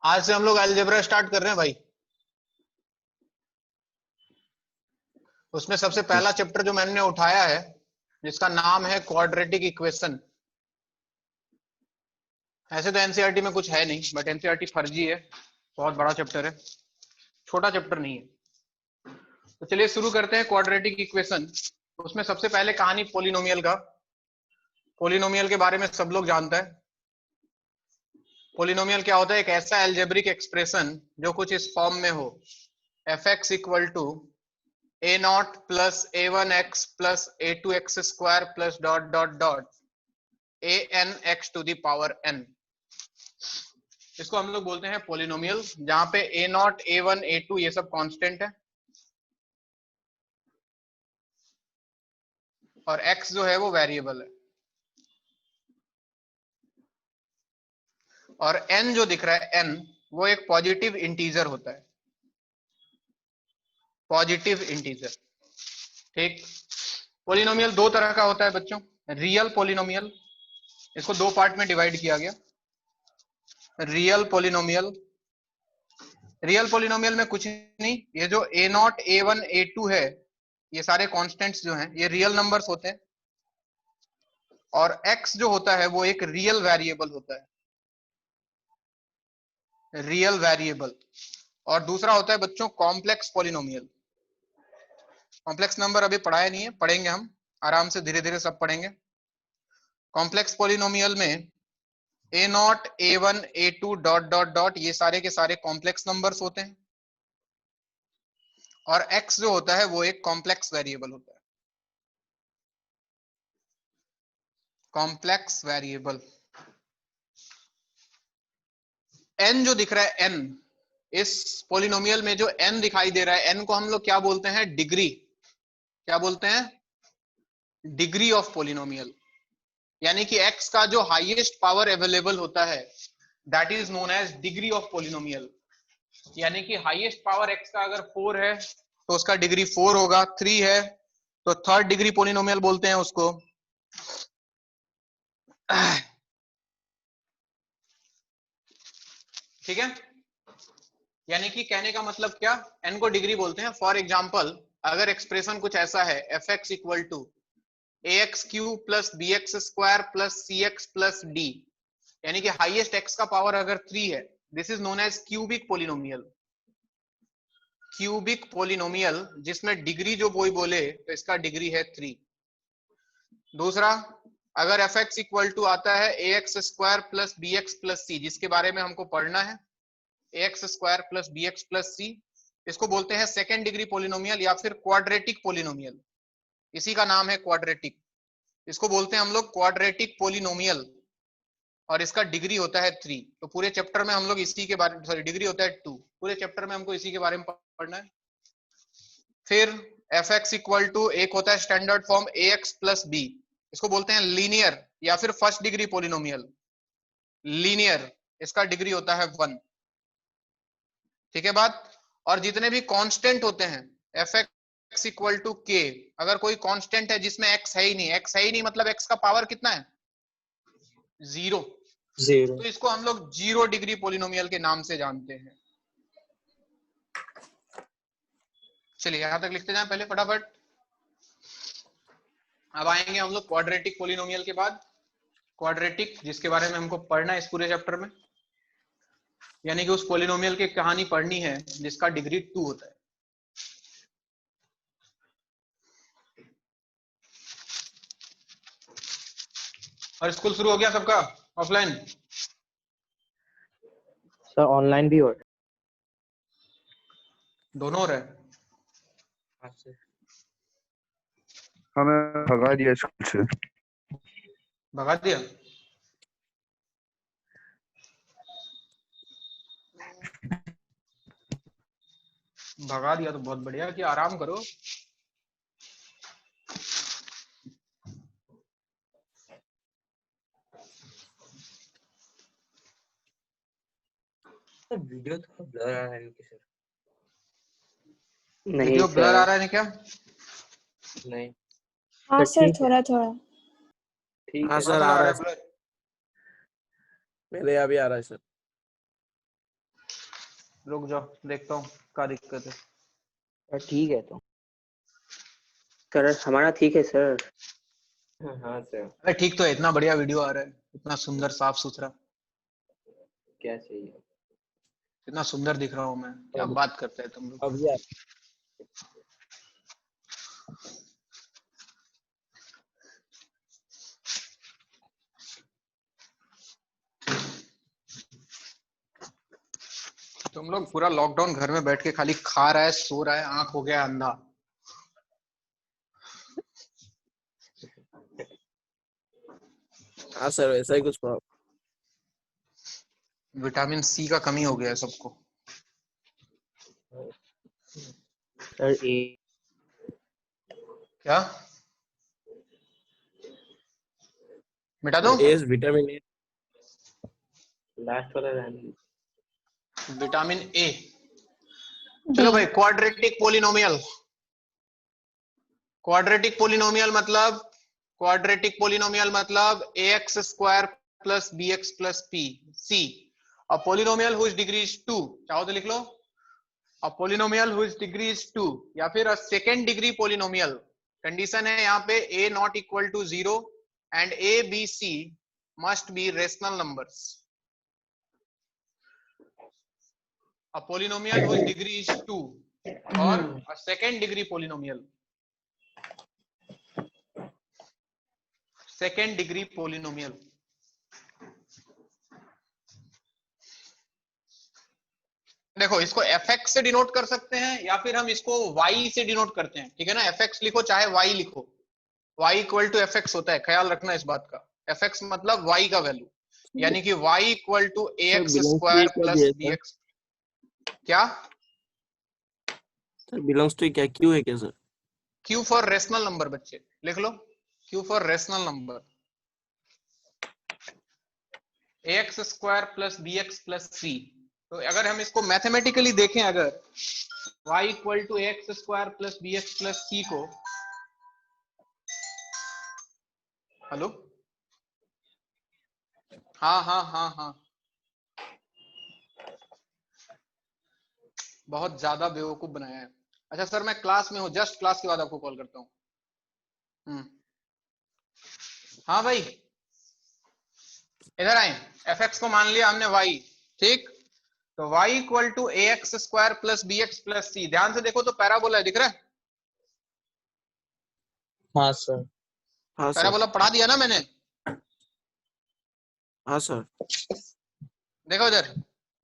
आज से हम लोग अलजेब्रा स्टार्ट कर रहे हैं भाई। उसमें सबसे पहला चैप्टर जो मैंने उठाया है जिसका नाम है क्वाड्रेटिक इक्वेशन। ऐसे तो एनसीईआरटी में कुछ है नहीं, बट एनसीईआरटी फर्जी है, बहुत बड़ा चैप्टर है, छोटा चैप्टर नहीं है। तो चलिए शुरू करते हैं क्वाड्रेटिक इक्वेशन। उसमें सबसे पहले कहानी पोलिनोमियल का। पोलिनोमियल के बारे में सब लोग जानते हैं। पोलिनोमियल क्या होता है? एक ऐसा एल्जेब्रिक एक्सप्रेशन जो कुछ इस फॉर्म में हो, F x equal to A naught plus A one X plus A two x square plus dot dot dot A N X to the power N. इसको हम लोग बोलते हैं पोलिनोमियल, जहां पे A naught A one A two ये सब constant है और एक्स जो है वो वेरिएबल है, और एन जो दिख रहा है एन वो एक पॉजिटिव इंटीजर होता है, पॉजिटिव इंटीजर। ठीक। पोलिनोमियल दो तरह का होता है बच्चों। रियल पोलिनोमियल, इसको दो पार्ट में डिवाइड किया गया। रियल पोलिनोमियल, रियल पोलिनोमियल में कुछ नहीं, ये जो A naught A one A two है ये सारे कांस्टेंट्स जो हैं ये रियल नंबर्स होते हैं, और एक्स जो होता है वो एक रियल वेरिएबल होता है, रियल वेरिएबल। और दूसरा होता है बच्चों कॉम्प्लेक्स पोलिनोमियल। कॉम्प्लेक्स नंबर अभी पढ़ाया नहीं है, पढ़ेंगे हम आराम से, धीरे धीरे सब पढ़ेंगे। कॉम्प्लेक्स पोलिनोमियल में A naught A one A two dot dot dot ये सारे के सारे कॉम्प्लेक्स नंबर्स होते हैं, और एक्स जो होता है वो एक कॉम्प्लेक्स वेरिएबल होता है, कॉम्प्लेक्स वेरिएबल। एन जो दिख रहा है एन, इस पोलिनोमियल में जो एन दिखाई दे रहा है एन को हम लोग क्या बोलते हैं? डिग्री। क्या बोलते हैं? Degree of polynomial. यानी कि एक्स का जो हाईएस्ट पावर अवेलेबल होता है that is known as degree of polynomial. यानी कि हाईएस्ट पावर एक्स का अगर 4 है तो उसका डिग्री 4 होगा, 3 है तो थर्ड डिग्री पोलिनोमियल बोलते हैं उसको। ठीक है। यानी कि कहने का मतलब क्या, एन को डिग्री बोलते हैं। फॉर एग्जाम्पल अगर एक्सप्रेशन कुछ ऐसा है f x equal to a x cube plus B x square plus c x plus d, यानी कि हाईएस्ट एक्स का पावर अगर 3 है, this is known as cubic polynomial. Cubic polynomial जिसमें डिग्री जो कोई बोले तो इसका डिग्री है 3। दूसरा, अगर एफ एक्स इक्वल टू आता है A X square plus B X plus C, जिसके बारे में हमको पढ़ना है, A X square plus B X plus C, इसको बोलते हैं सेकेंड डिग्री पोलिनोमियल या फिर क्वाड्रेटिक पोलिनोमियल। इसी का नाम है क्वाड्रेटिक। इसको बोलते हैं हम लोग क्वाड्रेटिक पोलिनोमियल, और इसका डिग्री होता है 3। तो पूरे चैप्टर में हम लोग इसी के बारे में, सॉरी डिग्री होता है 2, पूरे चैप्टर में हमको इसी के बारे में पढ़ना है। फिर एफ एक्स इक्वल टू एक होता है स्टैंडर्ड फॉर्म ए एक्स प्लस बी, इसको बोलते हैं लीनियर या फिर फर्स्ट डिग्री पोलिनोमियल, लीनियर, इसका डिग्री होता है 1। ठीक है बात। और जितने भी कांस्टेंट होते हैं एफ एक्स इक्वल टू के, अगर कोई कांस्टेंट है जिसमें एक्स है ही नहीं, एक्स है ही नहीं मतलब एक्स का पावर कितना है? 0। तो इसको हम लोग 0 डिग्री पोलिनोमियल के नाम से जानते हैं। चलिए यहां तक लिखते जाएं पहले फटाफट। अब आएंगे हम लोग क्वाड्रेटिक पोलिनोमियल के बाद, क्वाड्रेटिक जिसके बारे में हमको पढ़ना है इस पूरे चैप्टर में, यानी कि उस पोलिनोमियल की कहानी पढ़नी है जिसका डिग्री 2 होता है। और स्कूल शुरू हो गया सबका? ऑफलाइन? सर ऑनलाइन भी हो रहा है। दोनों हो रहा है? हमें भगा दिया स्कूल से। भगा दिया? भगा दिया तो बहुत बढ़िया, कि आराम करो। वीडियो थोड़ा ब्लर आ रहा है सर। वीडियो ब्लर आ रहा है क्या? नहीं। हाँ सर थोड़ा थोड़ा। ठीक हाँ है सर आ रहा है, ब्लर। मेरे यहाँ भी आ रहा है सर। रुक जाओ देखता हूँ क्या दिक्कत है। सर ठीक है तो। सर हमारा ठीक है सर। हाँ सर। अरे ठीक तो है, इतना बढ़िया वीडियो आ रहा है, इतना सुंदर साफ सुथरा, क्या चाहिए? इतना सुंदर दिख रहा हूँ मैं, क्या बात करते हैं तुम लोग। अब यार तुम लोग पूरा लॉकडाउन घर में बैठ के खाली खा रहा है, सो रहा है, आंख हो गया अंधा। हाँ सर वैसा ही कुछ प्रॉब्लम। विटामिन सी का कमी हो गया है सबको। सर ए क्या मिटा दो? S vitamin A. लास्ट वाला रहने। Vitamin A. चलो भाई, क्वाड्रेटिक पोलिनोमियल। क्वाड्रेटिक पोलिनोमियल मतलब ax square plus bx plus p c। A polynomial whose degree is 2, चाहो तो लिख लो a polynomial whose degree is 2, या फिर a second degree polynomial. Condition है यहाँ पे a not equal to 0 and a b c must be rational numbers. A polynomial whose degree is 2 or a second degree polynomial. Second degree polynomial. देखो इसको fx से denote कर सकते हैं या फिर हम इसको y से डिनोट करते हैं, ठीक है ना। fx लिखो चाहे y लिखो, y इक्वल टू fx होता है, ख्याल रखना इस बात का। fx मतलब y का वैल्यू, यानी कि y equal to ax square plus bx। क्या सर बिलोंग्स टू क्या क्यू है क्या sir? q for rational number, बच्चे लिख लो q for rational number. ax square plus bx plus c। तो अगर हम इसको मैथमेटिकली देखें, अगर y equal to x square plus bx plus c को, हेलो, हाँ हाँ हाँ हाँ, बहुत ज्यादा बेवकूफ बनाया है। अच्छा सर मैं क्लास में हूँ, जस्ट क्लास के बाद आपको कॉल करता हूँ। हाँ भाई इधर आए, fx को मान लिया हमने y, ठीक। तो y equal to ax square plus bx plus c। ध्यान से देखो तो पैराबोला है, दिख रहा है? हाँ सर। हाँ सर। पैराबोला पढ़ा दिया ना मैंने? हाँ सर। देखो इधर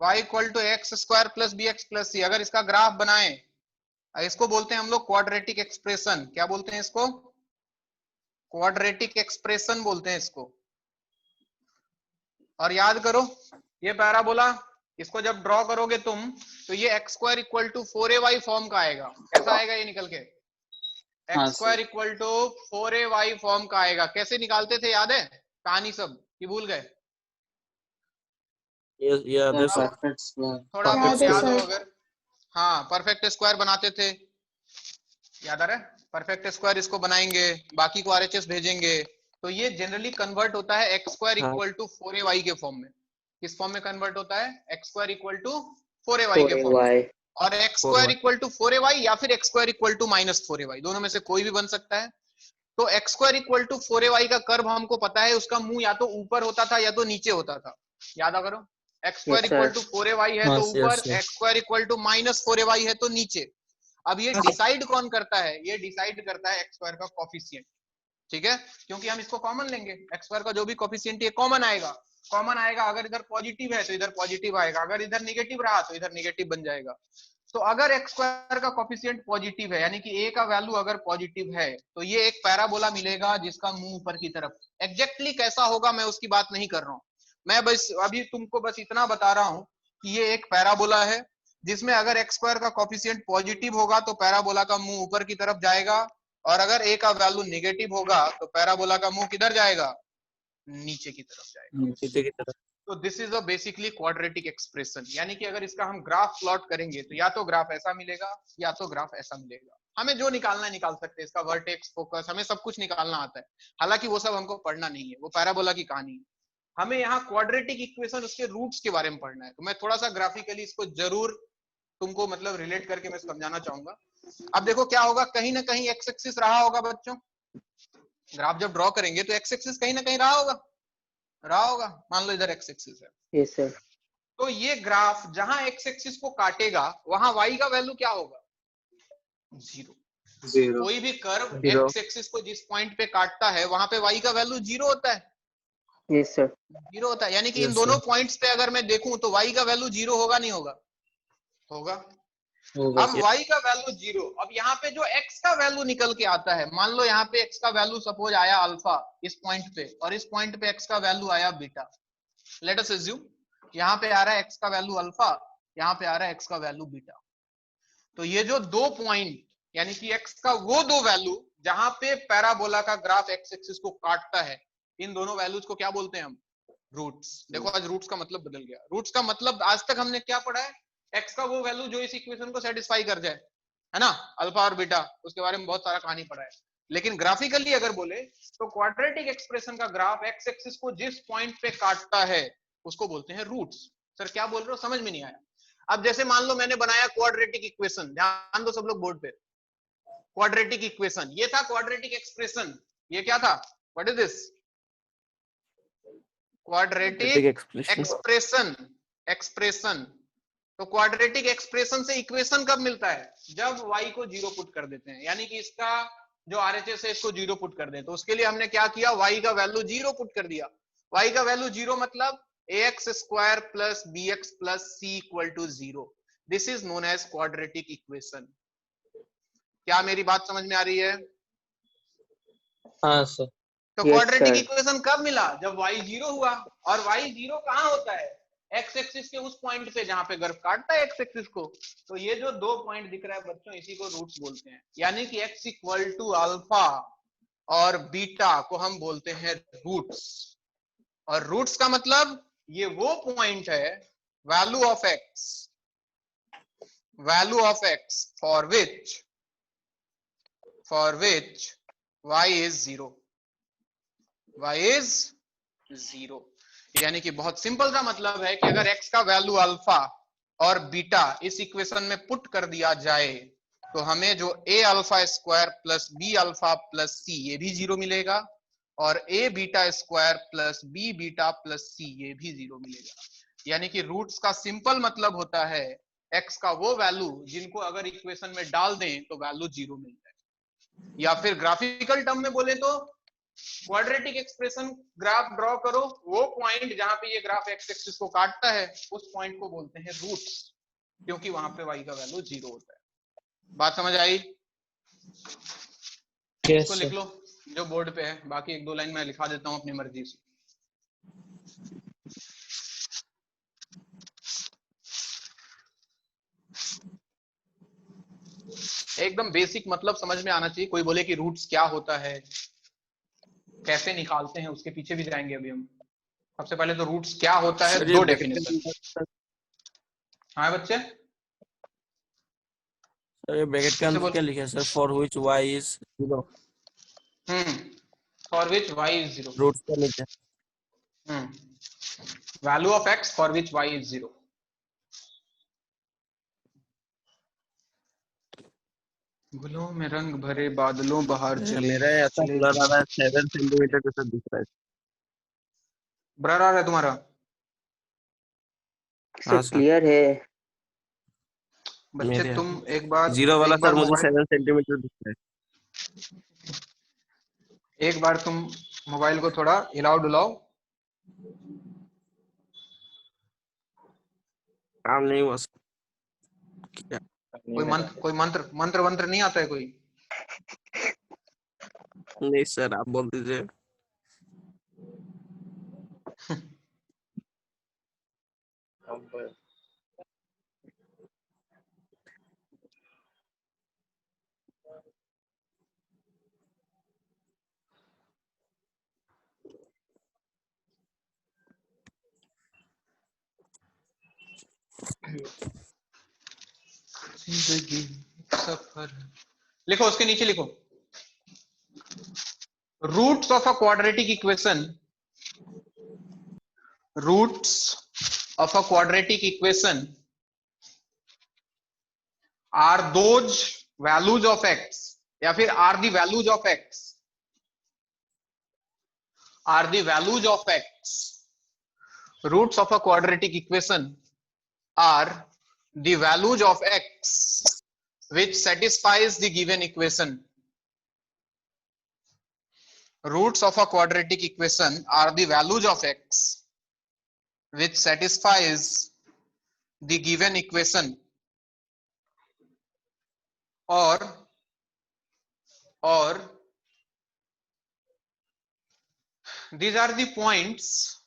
y equal to x square plus B X plus C. अगर इसका ग्राफ बनाए, इसको बोलते हैं हम लोग क्वाड्रेटिक एक्सप्रेशन। क्या बोलते हैं इसको? क्वाड्रेटिक एक्सप्रेशन बोलते हैं इसको। और याद करो ये पैराबोला, इसको जब ड्रॉ करोगे तुम तो ये x square equal to 4ay form का आएगा। कैसा आएगा ये निकल के? X square equal to 4ay form का आएगा। कैसे निकालते थे याद है कहानी सब कि भूल गए? ये अदर सर थोड़ा बहुत याद हो अगर। हाँ परफेक्ट स्क्वायर बनाते थे, याद आ रहा है? परफेक्ट स्क्वायर इसको बनाएंगे, बाकी को आरएचएस भेजेंगे, तो ये जनरली कन्वर्ट होता है x square equal to 4ay के फॉर्म में। किस फॉर्म में कन्वर्ट होता है? X square equal to 4ay के फॉर्म में। और x square equal to 4ay या फिर x square equal to minus 4ay, दोनों में से कोई भी बन सकता है। तो x square equal to 4ay का कर्व हमको पता है, उसका मुंह या तो ऊपर होता था या तो नीचे होता था। याद करो, x square equal to 4ay है तो ऊपर, x square equal to minus 4ay है तो नीचे। अब ये डिसाइड कौन करता है? ये डिसाइड करता है एक्स स्क्वायर का कोफिशिएंट, ठीक है, क्योंकि हम इसको कॉमन लेंगे। एक्स स्क्वायर का जो भी कोफिशिएंट है कॉमन आएगा, कॉमन आएगा। अगर इधर पॉजिटिव है तो इधर पॉजिटिव आएगा, अगर इधर निगेटिव रहा तो इधर निगेटिव बन जाएगा। तो अगर एक्स स्क्वायर का कोफिशिएंट पॉजिटिव है, यानी कि ए का वैल्यू अगर पॉजिटिव है, तो ये एक पैराबोला मिलेगा जिसका मुंह ऊपर की तरफ। एग्जैक्टली कैसा होगा मैं उसकी बात नहीं कर रहा हूं, मैं बस अभी तुमको बस इतना बता रहा हूं कि ये एक पैराबोला है जिसमें अगर एक्स स्क्वायर का कोफिशिएंट पॉजिटिव होगा तो पैराबोला का मुंह ऊपर की तरफ जाएगा, और अगर ए का वैल्यू नेगेटिव होगा तो पैराबोला का मुंह किधर जाएगा? नीचे की तरफ जाएगा। नीचे की तरफ। तो this is a basically quadratic expression, यानी कि अगर इसका हम ग्राफ प्लॉट करेंगे तो या तो ग्राफ ऐसा मिलेगा या तो ग्राफ ऐसा मिलेगा। हमें जो निकालना है निकाल सकते हैं, इसका वर्टेक्स, फोकस, हमें सब कुछ निकालना आता है। हालांकि वो सब हमको पढ़ना नहीं है, वो पैराबोला की कहानी है। हमें यहाँ क्वाड्रेटिक इक्वेशन, उसके रूट्स के बारे में पढ़ना है। तो मैं थोड़ा सा ग्राफिकली इसको जरूर तुमको मतलब रिलेट करके मैं समझाना चाहूंगा। अब देखो क्या होगा, कहीं ना कहीं एक्स एक्सिस रहा होगा बच्चों, ग्राफ जब ड्रॉ करेंगे तो एक्स एक्सिस कहीं ना कहीं रहा होगा। मान लो इधर एक्स एक्सिस है, यस सर। तो ये ग्राफ जहां एक्स एक्सिस को काटेगा वहां वाई का वैल्यू क्या होगा? 0। कोई भी कर्व Zero. एक्स एक्सिस को जिस पॉइंट पे काटता है वहां पे वाई का वैल्यू 0 होता है, यस सर। 0 होता है। यानी कि इन Yes, दोनों sir. पॉइंट्स पे अगर मैं देखूं तो वाई का वैल्यू 0 होगा नहीं होगा? होगा। होगा अब y का वैल्यू 0, अब यहाँ पे जो x का वैल्यू निकल के आता है, मान लो यहाँ पे x का वैल्यू सपोज आया अल्फा इस पॉइंट पे, और इस पॉइंट पे x का वैल्यू आया बीटा। लेट अस अज्यूम यहाँ पे आ रहा है x का वैल्यू अल्फा, यहाँ पे आ रहा है x का वैल्यू बीटा। तो ये जो दो पॉइंट यानी कि x का वो दो वैल्यू जहां पे पैराबोला का ग्राफ x एक्सिस को काटता है, इन दोनों वैल्यूज को क्या बोलते हैं हम? रूट्स। देखो आज रूट्स का मतलब बदल गया। रूट्स का मतलब आज तक हमने क्या पढ़ा है? x का वो वैल्यू जो इस इक्वेशन को सेटिस्फाई कर जाए, है ना, अल्फा और बीटा, उसके बारे में बहुत सारा कहानी पढ़ा है। लेकिन ग्राफिकली अगर बोले तो क्वाड्रेटिक एक्सप्रेशन का ग्राफ एक्स एक्सिस को जिस पॉइंट पे काटता है उसको बोलते हैं रूट्स। सर क्या बोल रहे हो, समझ में नहीं आया? अब जैसे मान लो मैंने बनाया क्वाड्रेटिक इक्वेशन, ध्यान दो सब लोग बोर्ड पे, क्वाड्रेटिक इक्वेशन, ये था क्वाड्रेटिक एक्सप्रेशन। ये क्या था? What is this? Quadratic expression. Expression. तो क्वाड्रेटिक एक्सप्रेशन से इक्वेशन कब मिलता है? जब y को 0 पुट कर देते हैं, यानी कि इसका जो RHS है इसको 0 पुट कर दें। तो उसके लिए हमने क्या किया, y का वैल्यू 0 पुट कर दिया। y का वैल्यू 0 मतलब ax square plus bx plus c equal to 0। This is known as quadratic equation. क्या मेरी बात समझ में आ रही है? हाँ सर। तो Yes, क्वाड्रेटिक sir. इक्वेशन कब मिला? जब y 0 हुआ। और y 0 कहां होता है? एक्स एक्सिस के उस पॉइंट पे जहां पे ग्राफ काटता है एक्स एक्सिस को। तो ये जो दो पॉइंट दिख रहा है बच्चों, इसी को रूट्स बोलते हैं। यानी कि x इक्वल टू अल्फा और बीटा को हम बोलते हैं रूट्स। और रूट्स का मतलब ये वो पॉइंट है, value of x for which y is 0। y is 0। यानी कि बहुत सिंपल सा मतलब है कि अगर x का वैल्यू अल्फा और बीटा इस इक्वेशन में पुट कर दिया जाए तो हमें जो a alpha square plus b alpha plus c ये भी 0 मिलेगा, और a beta square plus b beta plus c ये भी 0 मिलेगा। यानी कि रूट्स का सिंपल मतलब होता है x का वो वैल्यू जिनको अगर इक्वेशन में डाल दें तो वैल्यू 0 मिल जाए। या फिर ग्राफिकल टर्म में बोले तो क्वाड्रेटिक एक्सप्रेशन ग्राफ ड्रॉ करो, वो पॉइंट जहां पे ये ग्राफ एक्स एक्सिस को काटता है उस पॉइंट को बोलते हैं रूट्स, क्योंकि वहां पे y का वैल्यू 0 होता है। बात समझ आई? Yes, इसको sir. लिख लो जो बोर्ड पे है, बाकी एक दो लाइन मैं लिखा देता हूं अपनी मर्जी से। एकदम बेसिक मतलब समझ में आना चाहिए। कोई बोले कि रूट्स क्या होता है, कैसे निकालते हैं, उसके पीछे भी जाएंगे अभी हम। सबसे पहले तो रूट्स क्या होता है, सर ये दो ब्रैकेट डेफिनेशन। हाँ बच्चे, सर ये ब्रैकेट के अंदर क्या लिखा है sir? For which y is 0। For which y is 0। Roots का नीचे। Value of x for which y is 0। गुलों में रंग भरे बादलों बहार चले। मेरा ऐसा ब्लर आ रहा है 7 सेंटीमीटर जैसा दिख रहा है। ब्लर आ रहा है तुम्हारा? हाँ सर सर। क्लियर है। बच्चे मेरे तुम एक बार 0 वाला एक बार सर मुझे मोबाइल 7 सेंटीमीटर दिख रहा है। एक बार तुम मोबाइल को थोड़ा हिलाओ डुलाओ। काम नहीं हुआ सर। क्या? कोई मंत्र वंत्र नहीं आता है कोई? नहीं सर आप बोल दीजिए। जिंदगी सफर। लिखो, उसके नीचे लिखो, roots of a quadratic equation. Roots of a quadratic equation are those values of x, या फिर are the values of x, are the values of x roots of a quadratic equation are the values of x which satisfies the given equation. Roots of a quadratic equation are the values of x which satisfies the given equation, or these are the points,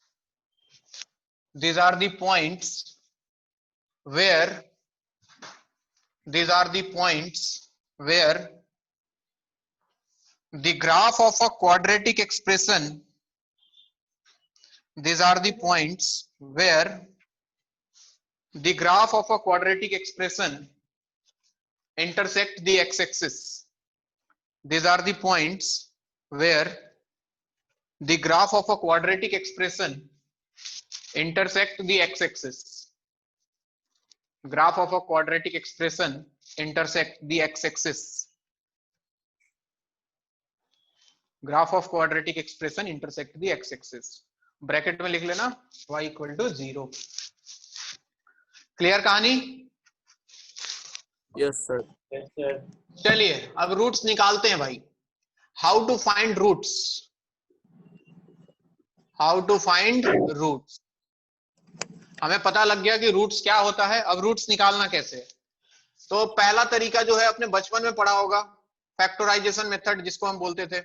these are the points where, these are the points where the graph of a quadratic expression, these are the points where the graph of a quadratic expression intersect the x-axis. These are the points where the graph of a quadratic expression intersect the x-axis. Graph of a quadratic expression intersect the x-axis. Graph of quadratic expression intersect the x-axis. Bracket में लिख लेना y equal to 0. Clear कहानी? Yes, sir. Yes, sir. चलिए अब roots निकालते हैं भाई. How to find roots, how to find roots. हमें पता लग गया कि रूट्स क्या होता है. अब रूट्स निकालना कैसे? तो पहला तरीका जो है अपने बचपन में पढ़ा होगा, फैक्टराइजेशन मेथड जिसको हम बोलते थे,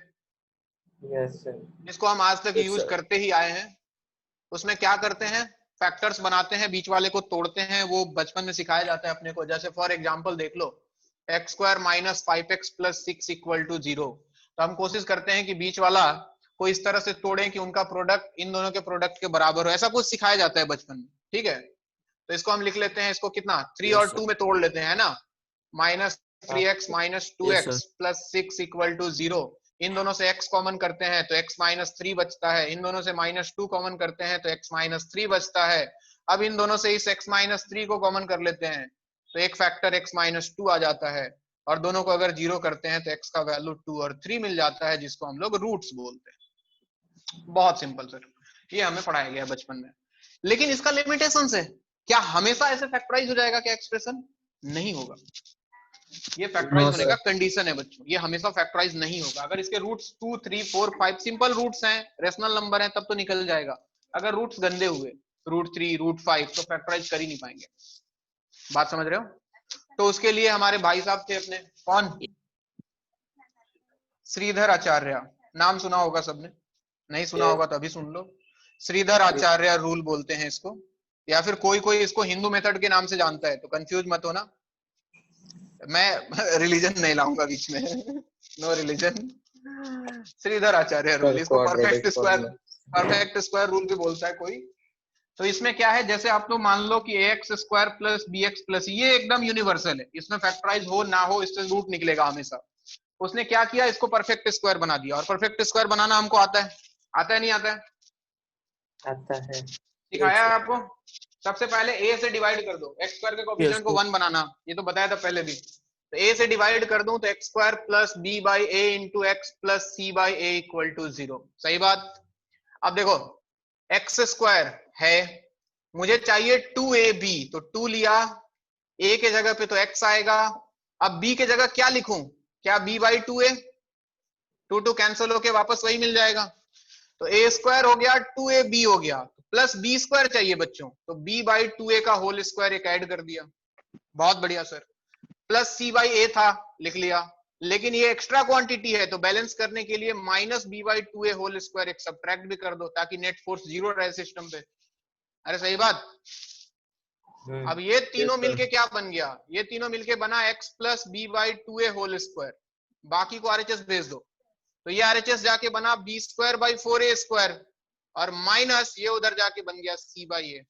Yes, sir. जिसको हम आज तक Yes, यूज sir. करते ही आए हैं. उसमें क्या करते हैं, फैक्टर्स बनाते हैं, बीच वाले को तोड़ते हैं. वो बचपन में सिखाया जाता है अपने को. जैसे फॉर एग्जांपल देख लो, X square minus 5x plus 6 equal to 0. तो हम कोशिश करते हैं कि बीच वाला को इस तरह से तोड़ें कि उनका प्रोडक्ट इन दोनों के प्रोडक्ट के बराबर हो. ऐसा कुछ सिखाया जाता है बचपन में. ठीक है, तो इसको हम लिख लेते हैं, इसको कितना 3 Yes, और sir. 2 में तोड़ लेते हैं ना. Minus 3x minus Yes, 2x sir. Plus 6 equal to 0. इन दोनों से x कॉमन करते हैं तो x माइनस 3 बचता है. इन दोनों से माइनस 2 कॉमन करते हैं तो x माइनस 3 बचता है. अब इन दोनों से इस x माइनस 3 को कॉमन कर लेते हैं तो एक फैक्टर x माइनस 2 आ जाता है. और दोनों को अगर 0 करते हैं तो x का वैल्यू 2 और 3 मिल जाता है, जिसको हम लोग रूट्स बोलते हैं. बहुत सिंपल सर, ये हमें पढ़ाया गया बचपन में. लेकिन इसका लिमिटेशन है. क्या हमेशा ऐसे फैक्टराइज हो जाएगा क्या एक्सप्रेशन? नहीं होगा. ये फैक्टराइज होने का कंडीशन है बच्चों. ये हमेशा फैक्टराइज नहीं होगा. अगर इसके रूट्स 2 3 4 5 सिंपल रूट्स हैं, रेशनल नंबर हैं, तब तो निकल जाएगा. अगर रूट्स गंदे हुए, रूट 3 रूट 5, तो फैक्टराइज कर ही नहीं पाएंगे. बात समझ रहे हो? तो उसके लिए हमारे भाई साहब थे अपने, कौन, श्रीधर आचार्य. नाम सुना होगा सबने, नहीं सुना होगा तो अभी सुन लो. श्रीधर आचार्य रूल बोलते हैं इसको, या फिर कोई कोई इसको हिंदू मेथड के नाम से जानता है, तो कंफ्यूज मत होना. मैं रिलीजन नहीं लाऊंगा बीच में. No religion. Shridhar Acharya rule, इसको परफेक्ट स्क्वायर रूल भी बोलता है कोई. तो इसमें क्या है, जैसे आप लोग मान लो कि ax square plus bx plus, ये एकदम यूनिवर्सल है. इसमें फैक्टराइज हो ना हो, इससे रूट निकलेगा हमेशा. उसने क्या किया, इसको परफेक्ट स्क्वायर बना दिया. और परफेक्ट स्क्वायर बनाना हमको आता है, आता है नहीं आता है? आता है. सिखाया है आपको. सबसे पहले a से डिवाइड कर दो, x स्क्वायर के कोएफिशिएंट को 1 बनाना, ये तो बताया था पहले भी. तो a से डिवाइड कर दूं तो x square plus b by a into x plus c by a equal to 0. सही बात. अब देखो, x स्क्वायर है, मुझे चाहिए 2ab, तो 2 लिया, a के जगह पे तो x आएगा. अब b के जगह क्या लिखूं, क्या b बाई 2a, 2 कैंसिल होके वापस वही मिल जाएगा. तो a स्क्वायर हो गया, 2ab हो गया, प्लस b स्क्वायर चाहिए बच्चों, तो b बाई 2a का होल स्क्वायर एक ऐड कर दिया. बहुत बढ़िया sir. Plus c by a था, लिख लिया. लेकिन ये एक्स्ट्रा क्वांटिटी है, तो बैलेंस करने के लिए minus b by 2a whole square एक सब्ट्रैक्ट भी कर दो, ताकि नेट फोर्स 0 रहे सिस्टम पे. अरे सही बात. अब ये तीनों मिलके क्या बन गया, ये तीनों मिलके बना x plus b by 2a whole square. बाकी को RHS भेज दो, तो ये RHS जाके बना b square by 4a square, और माइनस ये उधर जाके बन गया c बाई a.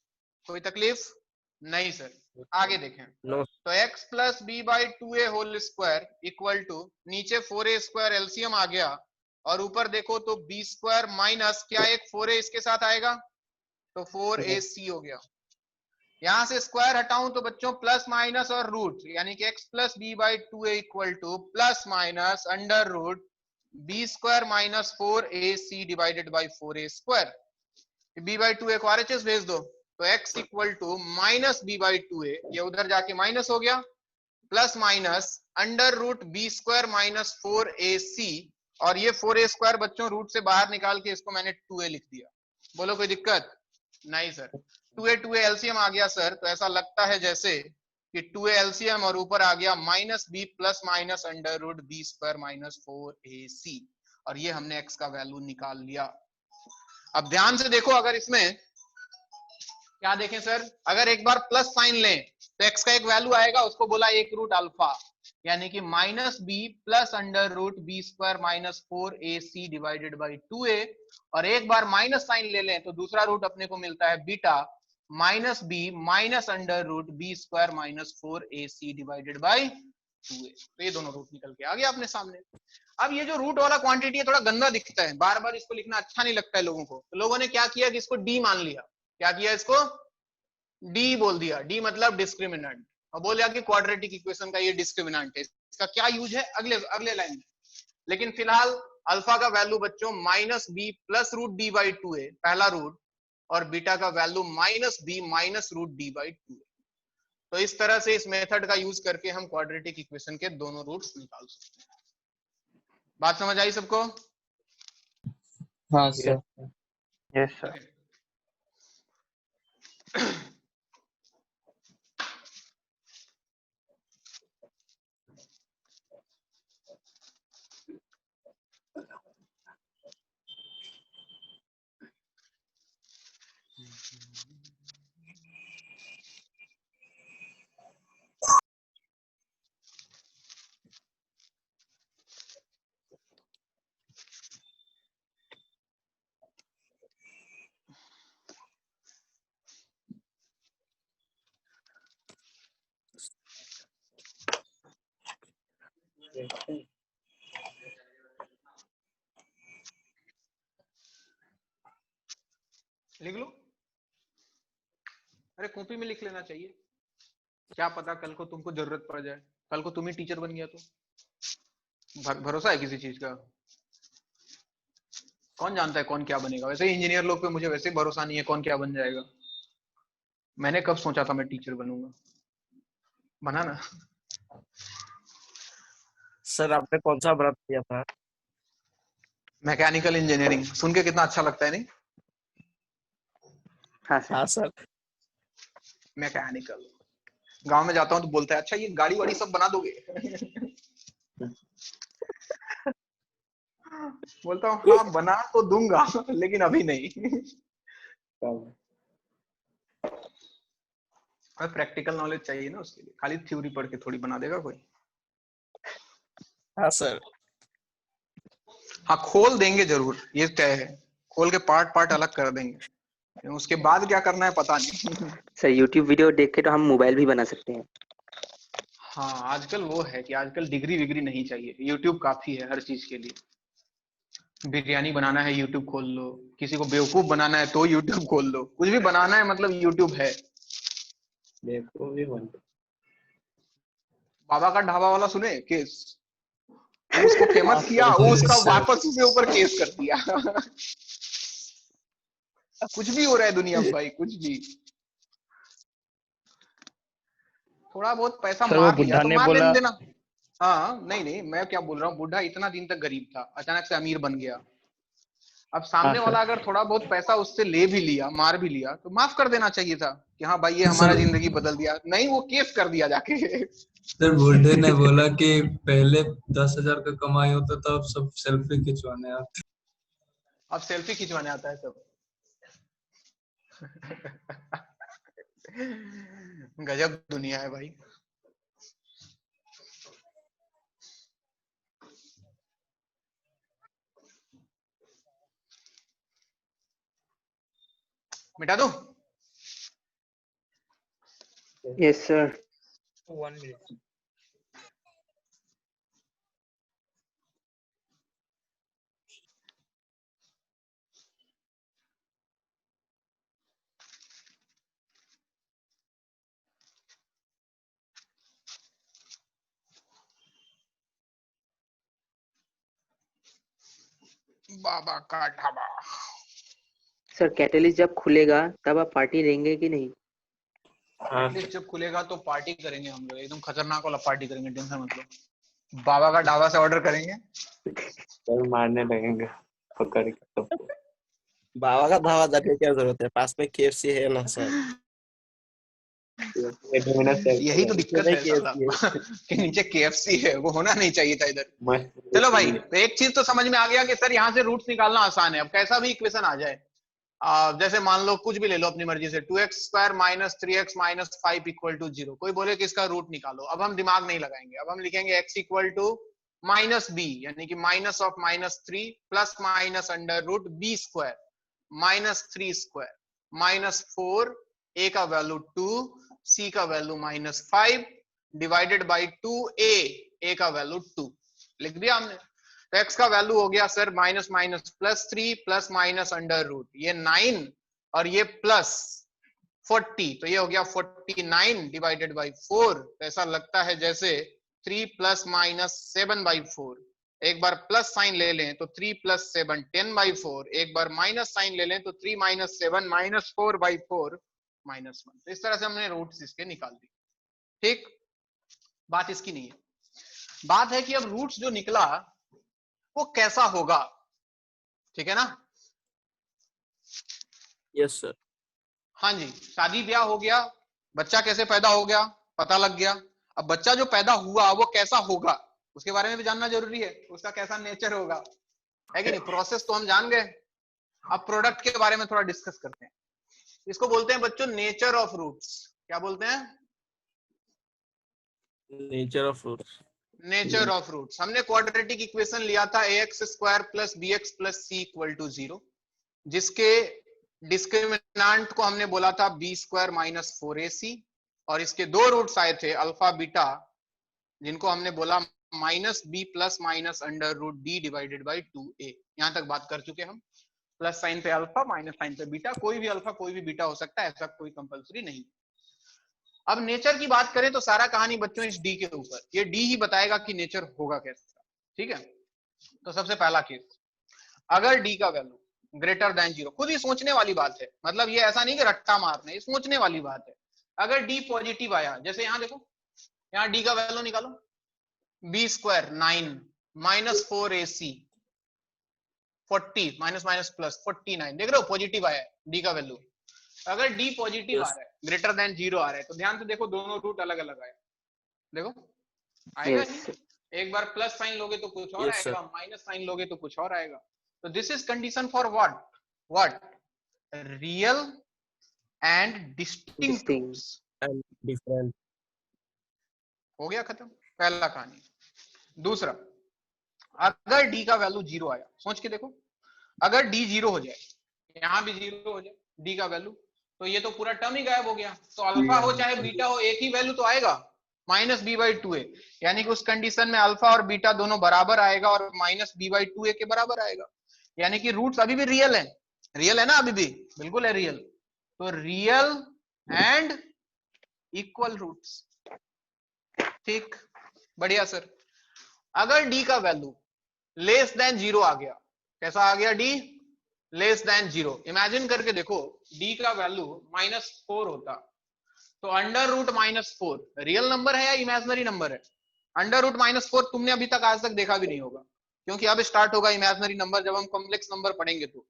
कोई तकलीफ नहीं सर. आगे देखें. तो x plus b by 2a whole square equal to, नीचे 4a स्क्वायर एलसीएम आ गया, और ऊपर देखो तो b स्क्वायर माइनस क्या, एक 4a इसके साथ आएगा, तो 4ac हो गया. यहां से स्क्वायर हटाऊं तो बच्चों प्लस माइनस और रूट, यानी कि x plus B by two A equal to plus minus under root B square minus 4ac divided by 4a square. B by two A को आरएचएस भेज दो, तो x equal to minus B by two A, ये उधर जाके minus हो गया, plus minus under root B square minus 4ac, और ये 4a स्क्वायर बच्चों रूट से बाहर निकाल के इसको मैंने 2a लिख दिया। बोलो कोई दिक्कत नहीं सर। 2a एलसीएम आ गया सर, तो ऐसा लगता है जैसे कि 2a एलसीएम और ऊपर आ गया minus b plus minus under root B square minus 4ac, और ये हमने x का वैल्यू निकाल लिया। अब ध्यान से देखो, अगर इसमें क्या देखें सर, अगर एक बार प्लस साइन लें तो x का एक वैल्यू आएगा, उसको बोला एक रूट अल्फा, यानी कि minus b plus under root B square minus 4ac divided by 2a, और एक बार माइनस साइन ले लें तो दूसरा रूट अपने को मिलता है beta minus B minus under root B square minus 4ac divided by 2a। तो ये दोनों रूट निकल के आ गया अपने सामने। अब ये जो रूट वाला क्वांटिटी है थोड़ा गंदा दिखता है, बार बार इसको लिखना अच्छा नहीं लगता है लोगों को, तो लोगों ने क्या किया कि इसको डी मान लिया। क्या किया, इसको डी बोल दिया, डी मतलब डिस्क्रिमिनेंट, और बोल दिया कि क्वाड्रेटिक इक्वेशन का ये डिस्क्रिमिनेंट है। इसका क्या यूज है अगले अगले लाइन में, लेकिन फिलहाल अल्फा का वैल्यू बच्चों minus b plus root d by two है, पहला रूट, और बीटा का value minus B minus root d by two है। तो इस तरह से इस मेथड का यूज करके हम क्वाड्रेटिक इक्वेशन के दोनों रूट्स निकाल सकते हैं। बात समझ आई सबको? हाँ सर। Yes sir. लिख लो, अरे कॉपी में लिख लेना चाहिए, क्या पता कल को तुमको जरूरत पड़ जाए, कल को तुम ही टीचर बन गया तो। भरोसा है किसी चीज का? कौन जानता है कौन क्या बनेगा? वैसे ही इंजीनियर लोग पे मुझे वैसे ही भरोसा नहीं है कौन क्या बन जाएगा। मैंने कब सोचा था मैं टीचर बनूंगा, बना ना। सर आपने कौन सा व्रत किया था? मैकेनिकल इंजीनियरिंग, सुन के कितना अच्छा लगता है नहीं? हाँ सर। हाँ सर। मैकेनिकल, गांव में जाता हूँ तो बोलता है अच्छा ये गाड़ी वाड़ी सब बना दोगे? बोलता हूँ हाँ बना तो दूंगा लेकिन अभी नहीं। प्रैक्टिकल नॉलेज चाहिए ना उसके लिए, खाली थ्योरी पढ़ के थोड़ी बना देगा कोई। हाँ सर। हाँ खोल देंगे जरूर, ये तय है, खोल के पार्ट पार्ट अलग कर देंगे, उसके बाद क्या करना है पता नहीं। सर यूट्यूब वीडियो देख के तो हम मोबाइल भी बना सकते हैं। हाँ आजकल वो है कि आजकल डिग्री विग्री नहीं चाहिए, यूट्यूब काफी है हर चीज के लिए। बिरयानी बनाना है यूट्यूब खोल लो, किसी को बेवकूफ बनाना है तो यूट्यूब खोल लो, कुछ भी बनाना है मतलब यूट्यूब है। बेवकूफ भी बन। बाबा का ढाबा वाला सुने केस, वो उसको फेमस किया, वो उसका वापस उसके ऊपर केस कर दिया। कुछ भी हो रहा है दुनिया में भाई, कुछ भी। थोड़ा बहुत पैसा सर वो मार लिया बुड्ढा तो ने मार बोला, लेने देना। हाँ नहीं नहीं, मैं क्या बोल रहा हूँ, बुढ़ा इतना दिन तक गरीब था, अचानक से अमीर बन गया। अब हाँ सामने सर, वाला अगर थोड़ा बहुत पैसा उससे ले भी लिया, मार भी लिया, तो माफ कर देना चाहिए था कि हाँ भाई ये हमारा सर जिंदगी बदल दिया। नहीं, वो केस कर दिया जाके। सर बूढ़े ने बोला कि पहले 10,000 का कमाई होता था, अब सब सेल्फी खिंचवाने आते। अब सेल्फी खिंचवाने आता है सब। गजब दुनिया है भाई। मिटा दो। Yes sir. 1 minute। बाबा का ढाबा। सर कैटलिस्ट जब खुलेगा तब आप पार्टी देंगे कि नहीं? हाँ Catalyst जब खुलेगा तो पार्टी करेंगे हम लोग, एकदम खतरनाक वाला पार्टी करेंगे, टेंशन मत लो। बाबा का ढाबा से ऑर्डर करेंगे। सर मारने लगेंगे पकड़ के सबको। बाबा का धावा जाने की क्या जरूरत है, पास में KFC है ना सर। यही तो दिक्कत है KFC साला कि नीचे KFC है, वो होना नहीं चाहिए था इधर। मस्त। चलो भाई, तो एक चीज तो समझ में आ गया कि सर यहाँ से रूट्स निकालना आसान है। अब कैसा भी इक्वेशन आ जाए, जैसे मान लो कुछ भी ले लो अपनी मर्जी से, 2x² - 3x - 5 = 0। कोई बोले कि इसका रूट निकालो, अब हम दिमाग नहीं लगाएंगे, अब हम लिखेंगे x = -b, यानी कि -(-3) +/√b² -3² -4, a का वैल्यू 2, c का value -5 divided by 2a, a का वैल्यू 2 लिख दिया हमने। तो x का वैल्यू हो गया सर माइनस माइनस +3 +√, ये 9 और ये +40, तो ये हो गया 49 डिवाइडेड बाई 4। तो ऐसा लगता है जैसे 3 ± 7/4। एक बार प्लस साइन ले लें तो 3 + 7 10/4, एक बार माइनस साइन ले लें तो 3 - 7 -4/4 -1। तो इस तरह से हमने रूट्स इसके निकाल दी। ठीक, बात इसकी नहीं है, बात है कि अब रूट्स जो निकला वो कैसा होगा, ठीक है ना। Yes sir. हाँ जी, शादी ब्याह हो गया, बच्चा कैसे पैदा हो गया पता लग गया। अब बच्चा जो पैदा हुआ वो कैसा होगा उसके बारे में भी जानना जरूरी है, उसका कैसा नेचर होगा, है कि नहीं। प्रोसेस तो हम जान गए, अब प्रोडक्ट के बारे में थोड़ा डिस्कस करते हैं। इसको बोलते हैं बच्चों नेचर ऑफ रूट्स। क्या बोलते हैं? Nature of roots. Nature of roots. हमने क्वाड्रेटिक इक्वेशन लिया था ax² + bx + c = 0, जिसके डिस्क्रिमिनांट को हमने बोला था b² - 4ac, और इसके दो रूट्स आए थे अल्फा बीटा, जिनको हमने बोला -b + -√d divided by 2a। यहां तक बात कर चुके हम। प्लस साइन पे अल्फा, माइनस साइन पे बीटा, कोई भी अल्फा कोई भी बीटा हो सकता है, ऐसा कोई कंपलसरी नहीं। अब नेचर की बात करें तो सारा कहानी बच्चों इस डी के ऊपर, ये डी ही बताएगा कि नेचर होगा कैसा, ठीक है। तो सबसे पहला केस, अगर डी का वैल्यू >0, खुद ही सोचने वाली बात है, मतलब ये ऐसा नहीं कि रट्टा मारने, ये सोचने वाली बात है। अगर डी पॉजिटिव आया, जैसे यहां देखो, यहां डी का वैल्यू निकालो, b² 9 -4ac 40 -+ 49, देख रहे हो पॉजिटिव आया है डी का वैल्यू। अगर डी पॉजिटिव आ रहा है, >0 आ रहा है, तो ध्यान से देखो दोनों रूट अलग अलग आए, देखो आएगा Yes. एक बार प्लस साइन लोगे तो कुछ और Yes, आएगा, माइनस साइन लोगे तो कुछ और आएगा। तो this is condition for what real and distinct roots. And different. हो गया खत्म पहला कहानी। दूसरा, अगर डी का वैल्यू 0 आया, सोच के देखो, अगर डी 0 हो जाए, यहां भी 0 हो जाए डी का वैल्यू, तो ये तो पूरा टर्म ही गायब हो गया। तो अल्फा हो चाहे बीटा हो, एक ही वैल्यू तो आएगा, -b/2a, यानी कि उस कंडीशन में अल्फा और बीटा दोनों बराबर आएगा और -b/2a के बराबर आएगा, यानी कि रूट्स अभी भी रियल है। रियल है ना, अभी भी बिल्कुल है रियल। तो रियल एंड इक्वल रूट्स, ठीक, बढ़िया सर। अगर डी का वैल्यू <0 आ गया, कैसा आ गया, डी <0, इमेजिन करके देखो डी का वैल्यू -4 होता, तो √-4 रियल नंबर है या इमेजिनरी नंबर है? √-4 तुमने अभी तक आज तक देखा भी नहीं होगा, क्योंकि अब स्टार्ट होगा इमेजिनरी नंबर, जब हम कॉम्प्लेक्स नंबर पढ़ेंगे। तो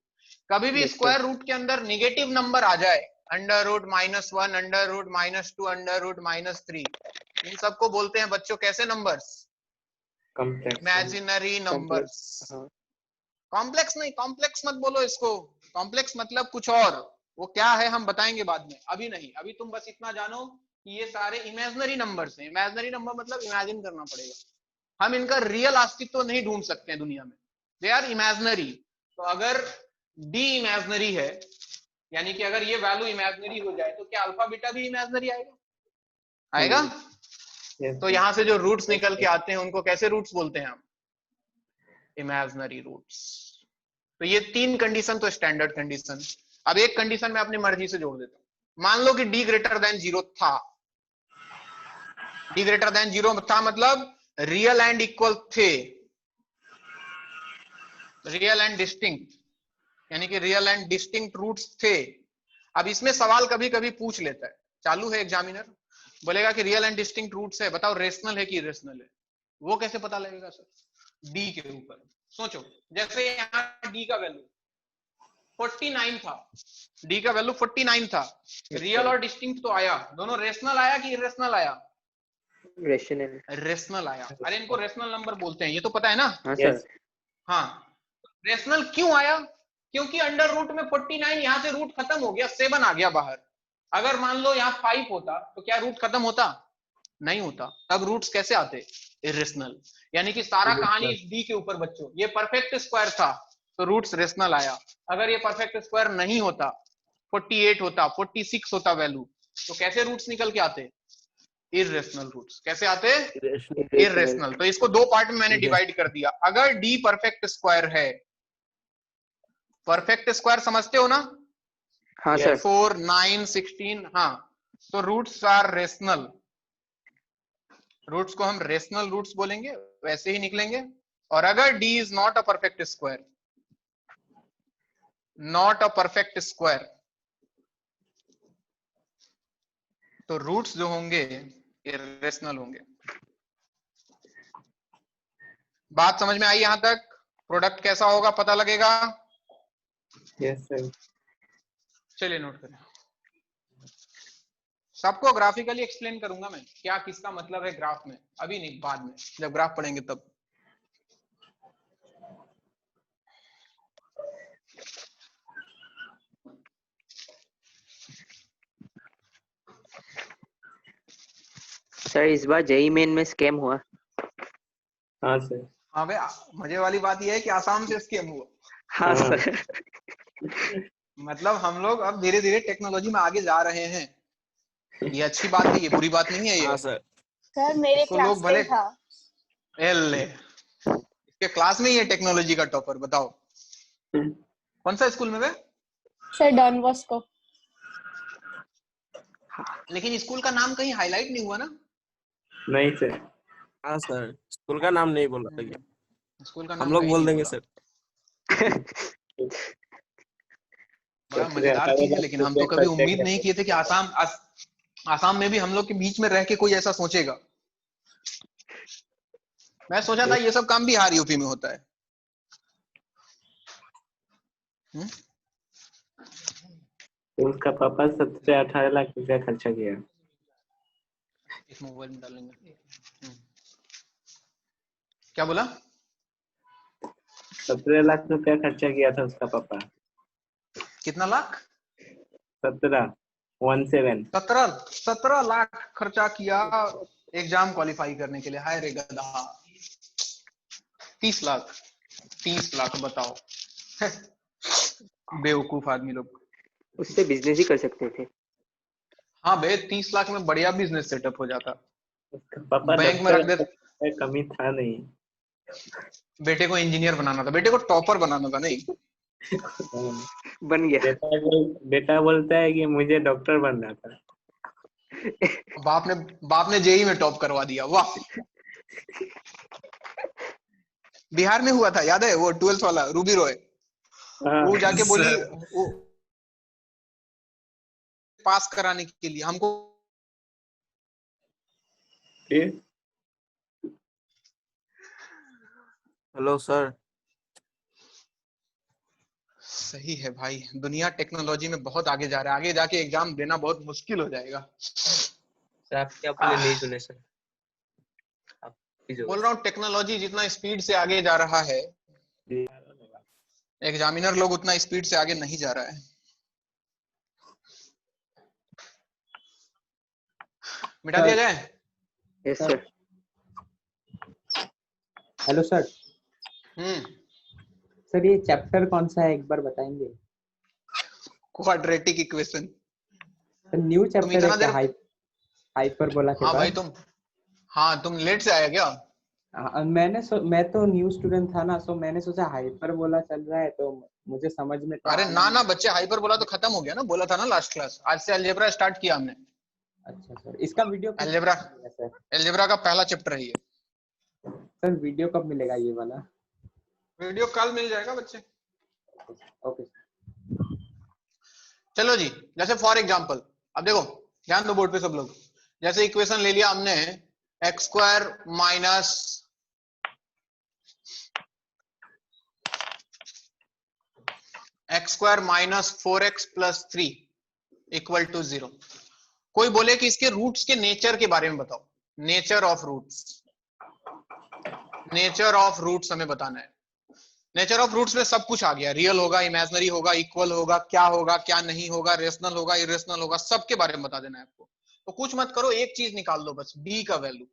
कभी भी स्क्वायर रूट के अंदर निगेटिव नंबर आ जाए, √-1, √-2, √-3, इन सबको बोलते हैं बच्चों कैसे नंबर्स? Imaginary numbers. कॉम्प्लेक्स नहीं, कॉम्प्लेक्स मत बोलो इसको, कॉम्प्लेक्स मतलब कुछ और, वो क्या है हम बताएंगे बाद में, अभी नहीं। अभी तुम बस इतना जानो कि ये सारे इमेजिनरी नंबर्स हैं। इमेजिनरी नंबर मतलब इमेजिन करना पड़ेगा, हम इनका रियल अस्तित्व तो नहीं ढूंढ सकते हैं दुनिया में, दे आर इमेजिनरी। तो अगर डी इमेजिनरी है, यानी कि अगर ये वैल्यू इमेजिनरी हो जाए, तो क्या अल्फा बीटा भी इमेजिनरी आएगा? आएगा। तो यहां से जो रूट्स निकल के आते हैं उनको कैसे रूट्स बोलते हैं हम? Imaginary roots. तो ये 3 कंडीशन तो स्टैंडर्ड कंडीशन। अब एक कंडीशन मैं अपनी मर्जी से जोड़ देता हूं। मान लो कि d > 0 था, d > 0 था मतलब रियल एंड इक्वल थे, रियल एंड डिस्टिंक्ट, यानी कि रियल एंड डिस्टिंक्ट रूट्स थे। अब इसमें सवाल कभी कभी पूछ लेता है, चालू है एग्जामिनर, बोलेगा कि रियल एंड डिस्टिंक्ट रूट्स है, बताओ रेशनल है कि इरेशनल है। वो कैसे पता लगेगा सर? डी के ऊपर सोचो, जैसे यहाँ डी का वैल्यू 49 था, डी का वैल्यू 49 था, रियल और डिस्टिंक्ट तो आया, दोनों रेशनल आया कि इरेशनल आया? रेशनल। रेशनल आया। अरे इनको रेशनल नंबर बोलते हैं, ये तो पता है ना? हाँ सर। हाँ, रेशनल क्यों आया? क्योंकि अंडर रूट में 49, यहाँ से रूट खत्म हो गया, 7 आ गया बाहर। अगर मान लो यहाँ 5 होता तो क्या रूट खत्म होता? नहीं होता। तब रूट्स कैसे आते? इरेशनल। यानी कि सारा कहानी इस डी के ऊपर बच्चों, ये परफेक्ट स्क्वायर था तो रूट्स रेशनल आया। अगर ये परफेक्ट स्क्वायर नहीं होता, 48 होता, 46 होता वैल्यू, तो कैसे रूट्स निकल के आते? Irrational roots. कैसे आते? इरेशनल। तो इसको दो पार्ट में मैंने डिवाइड कर दिया। अगर डी परफेक्ट स्क्वायर है, परफेक्ट स्क्वायर समझते हो ना? हाँ सर। 4, 9, 16, हाँ, तो रूट्स आर रेशनल। रूट्स को हम रेशनल रूट्स बोलेंगे, वैसे ही निकलेंगे। और अगर D is not a perfect square, not a perfect square, तो रूट्स जो होंगे इरेशनल होंगे। बात समझ में आई यहां तक? प्रोडक्ट कैसा होगा पता लगेगा? Yes sir. चलिए नोट करें। सबको ग्राफिकली एक्सप्लेन करूंगा मैं, क्या किसका मतलब है ग्राफ में, अभी नहीं, बाद में जब ग्राफ पढ़ेंगे तब। सर इस बार जेई मेन में स्कैम हुआ। हाँ सर। हाँ भाई, मजे वाली बात यह है कि आसाम से स्कैम हुआ। हाँ हाँ। सर। मतलब हम लोग अब धीरे धीरे टेक्नोलॉजी में आगे जा रहे हैं। ये अच्छी बात है, ये बुरी बात नहीं है। ये हाँ सर। सर मेरे इसको क्लास लोग में भले ही था। एल इसके क्लास में ही है टेक्नोलॉजी का टॉपर, बताओ कौन सा स्कूल में वे? Sir Don Bosco. लेकिन स्कूल का नाम कहीं हाईलाइट नहीं हुआ ना? नहीं सर। हाँ सर, स्कूल का नाम नहीं बोला गया। स्कूल का हम नाम लोग कहीं बोल नहीं देंगे बोला। सर। बड़ा मजेदार चीज है, लेकिन हम तो कभी उम्मीद नहीं किए थे कि आसाम में भी हम लोग के बीच में रह के कोई ऐसा सोचेगा। मैं सोचा था ये सब काम बिहार यूपी में होता है। उसका पापा 17-18 लाख रुपया खर्चा किया। इस मोबाइल में डालेंगे। क्या बोला? 17 लाख रुपया खर्चा किया था उसका पापा। कितना लाख? 17 17 लाख खर्चा किया एग्जाम क्वालिफाई करने के लिए। हाय रे गधा। 30 लाख बताओ। बेवकूफ आदमी लोग। उससे बिजनेस ही कर सकते थे। हाँ बे, 30 लाख में बढ़िया बिजनेस सेटअप हो जाता। उसका पापा बैंक में रख दे। कमी था नहीं। बेटे को इंजीनियर बनाना था, बेटे को टॉपर बनाना था। नहीं बन गया। बेटा बोलता है कि मुझे डॉक्टर बनना था। बाप ने जेई में टॉप करवा दिया। वाह। बिहार में हुआ था, याद है वो 12th वाला रूबी रॉय? वो जाके बोली वो पास कराने के लिए हमको। Hello sir. सही है भाई, दुनिया टेक्नोलॉजी में बहुत आगे जा रहा है। आगे जाके एग्जाम देना बहुत मुश्किल हो जाएगा। सर आप क्या बोले नहीं सुने सर। बोल रहा हूँ टेक्नोलॉजी जितना स्पीड से आगे जा रहा है, एग्जामिनर लोग उतना स्पीड से आगे नहीं जा रहा है। मिटा दिया जाए? Yes sir. Hello sir. Sir ये चैप्टर कौन सा है, एक बार बताएंगे? Quadratic equation. न्यू चैप्टर है क्या? हाइपरबोला के हाँ भाई बाद? तुम लेट से आया क्या? मैं तो न्यू स्टूडेंट था ना, सो मैंने सोचा हाइपरबोला चल रहा है तो मुझे समझ में तो अरे ना बच्चे, हाइपरबोला तो खत्म हो गया ना, बोला था ना लास्ट क्लास। आज से अलजेब्रा स्टार्ट किया हमने। अच्छा सर, इसका वीडियो अलजेब्रा का पहला चैप्टर है ये। सर वीडियो कब मिलेगा ये वाला? वीडियो कल मिल जाएगा बच्चे। ओके। चलो जी, जैसे फॉर एग्जांपल अब देखो, ध्यान दो बोर्ड पे सब लोग। जैसे इक्वेशन ले लिया हमने x square minus four x plus 3 equal to 0। कोई बोले कि इसके रूट्स के नेचर के बारे में बताओ। Nature of roots, nature of roots हमें बताना है। नेचर ऑफ रूट्स में सब कुछ आ गया, रियल होगा, इमेजिनरी होगा, इक्वल होगा, क्या नहीं होगा, रेशनल होगा, इरेशनल होगा, सबके बारे में बता देना है आपको। तो कुछ मत करो, एक चीज निकाल दो बस, डी का वैल्यू।